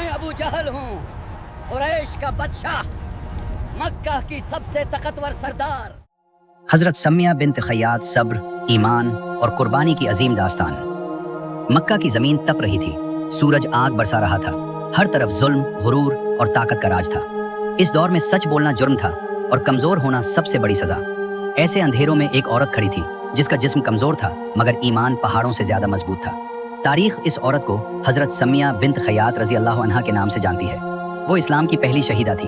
میں ابو جہل ہوں، قریش کا بادشاہ، مکہ کی سب سے طاقتور سردار۔ حضرت سمیہ بنت خیاط صبر، ایمان اور قربانی کی عظیم داستان۔ مکہ کی زمین تپ رہی تھی، سورج آگ برسا رہا تھا، ہر طرف ظلم، غرور اور طاقت کا راج تھا۔ اس دور میں سچ بولنا جرم تھا اور کمزور ہونا سب سے بڑی سزا۔ ایسے اندھیروں میں ایک عورت کھڑی تھی جس کا جسم کمزور تھا مگر ایمان پہاڑوں سے زیادہ مضبوط تھا۔ تاریخ اس عورت کو حضرت سمیہ بنت خیاط رضی اللہ عنہا کے نام سے جانتی ہے۔ وہ اسلام کی پہلی شہیدہ تھی۔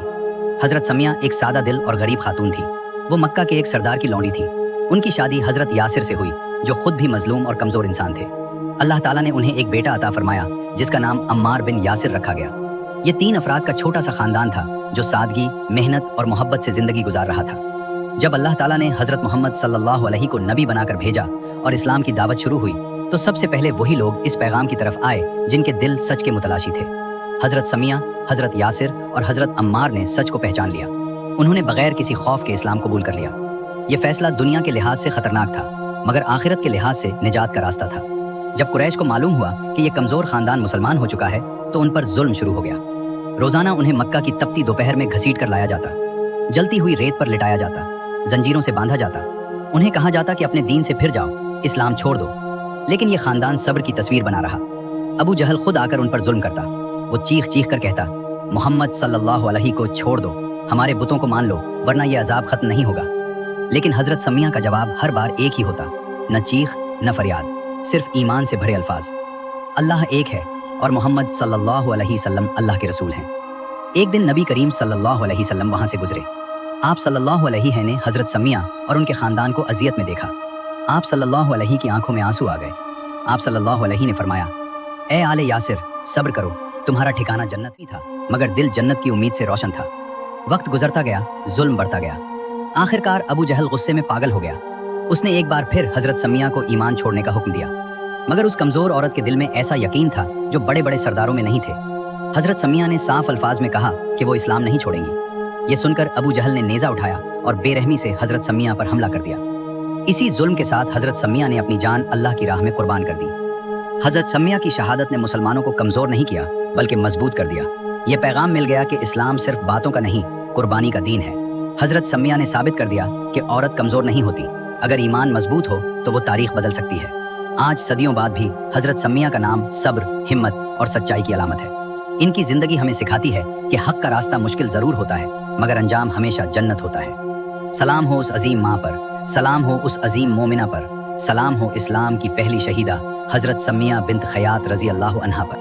حضرت سمیہ ایک سادہ دل اور غریب خاتون تھی۔ وہ مکہ کے ایک سردار کی لونڈی تھی۔ ان کی شادی حضرت یاسر سے ہوئی جو خود بھی مظلوم اور کمزور انسان تھے۔ اللہ تعالیٰ نے انہیں ایک بیٹا عطا فرمایا جس کا نام عمار بن یاسر رکھا گیا۔ یہ 3 افراد کا چھوٹا سا خاندان تھا جو سادگی، محنت اور محبت سے زندگی گزار رہا تھا۔ جب اللہ تعالیٰ نے حضرت محمد صلی اللہ علیہ کو نبی بنا کر بھیجا اور اسلام کی دعوت شروع ہوئی تو سب سے پہلے وہی لوگ اس پیغام کی طرف آئے جن کے دل سچ کے متلاشی تھے۔ حضرت سمیہ، حضرت یاسر اور حضرت عمار نے سچ کو پہچان لیا۔ انہوں نے بغیر کسی خوف کے اسلام قبول کر لیا۔ یہ فیصلہ دنیا کے لحاظ سے خطرناک تھا مگر آخرت کے لحاظ سے نجات کا راستہ تھا۔ جب قریش کو معلوم ہوا کہ یہ کمزور خاندان مسلمان ہو چکا ہے تو ان پر ظلم شروع ہو گیا۔ روزانہ انہیں مکہ کی تپتی دوپہر میں گھسیٹ کر لایا جاتا، جلتی ہوئی ریت پر لٹایا جاتا، زنجیروں سے باندھا جاتا۔ انہیں کہا جاتا کہ اپنے دین سے پھر جاؤ، اسلام چھوڑ دو، لیکن یہ خاندان صبر کی تصویر بنا رہا۔ ابو جہل خود آ کر ان پر ظلم کرتا۔ وہ چیخ چیخ کر کہتا، محمد صلی اللہ علیہ کو چھوڑ دو، ہمارے بتوں کو مان لو ورنہ یہ عذاب ختم نہیں ہوگا۔ لیکن حضرت سمیہ کا جواب ہر بار ایک ہی ہوتا، نہ چیخ نہ فریاد، صرف ایمان سے بھرے الفاظ۔ اللہ ایک ہے اور محمد صلی اللہ علیہ وسلم اللہ کے رسول ہیں۔ ایک دن نبی کریم صلی اللہ علیہ وسلم وہاں سے گزرے۔ آپ صلی اللہ علیہ نے حضرت سمیہ اور ان کے خاندان کو اذیت میں دیکھا۔ آپ صلی اللہ علیہ کی آنکھوں میں آنسو آ گئے۔ آپ صلی اللہ علیہ نے فرمایا، اے آل یاسر، صبر کرو، تمہارا ٹھکانہ جنت ہی تھا مگر دل جنت کی امید سے روشن تھا۔ وقت گزرتا گیا، ظلم بڑھتا گیا۔ آخرکار ابو جہل غصے میں پاگل ہو گیا۔ اس نے ایک بار پھر حضرت سمیہ کو ایمان چھوڑنے کا حکم دیا مگر اس کمزور عورت کے دل میں ایسا یقین تھا جو بڑے بڑے سرداروں میں نہیں تھے۔ حضرت سمیہ نے صاف الفاظ میں کہا کہ وہ اسلام نہیں چھوڑیں گی۔ یہ سن کر ابو جہل نے نیزہ اٹھایا اور بے رحمی سے حضرت سمیہ پر حملہ کر دیا۔ اسی ظلم کے ساتھ حضرت سمیہ نے اپنی جان اللہ کی راہ میں قربان کر دی۔ حضرت سمیہ کی شہادت نے مسلمانوں کو کمزور نہیں کیا بلکہ مضبوط کر دیا۔ یہ پیغام مل گیا کہ اسلام صرف باتوں کا نہیں، قربانی کا دین ہے۔ حضرت سمیہ نے ثابت کر دیا کہ عورت کمزور نہیں ہوتی، اگر ایمان مضبوط ہو تو وہ تاریخ بدل سکتی ہے۔ آج صدیوں بعد بھی حضرت سمیہ کا نام صبر، ہمت اور سچائی کی علامت ہے۔ ان کی زندگی ہمیں سکھاتی ہے کہ حق کا راستہ مشکل ضرور ہوتا ہے مگر انجام ہمیشہ جنت ہوتا ہے۔ سلام ہو اس عظیم ماں پر، سلام ہو اس عظیم مومنہ پر، سلام ہو اسلام کی پہلی شہیدہ حضرت سمیہ بنت خیاط رضی اللہ عنہا پر۔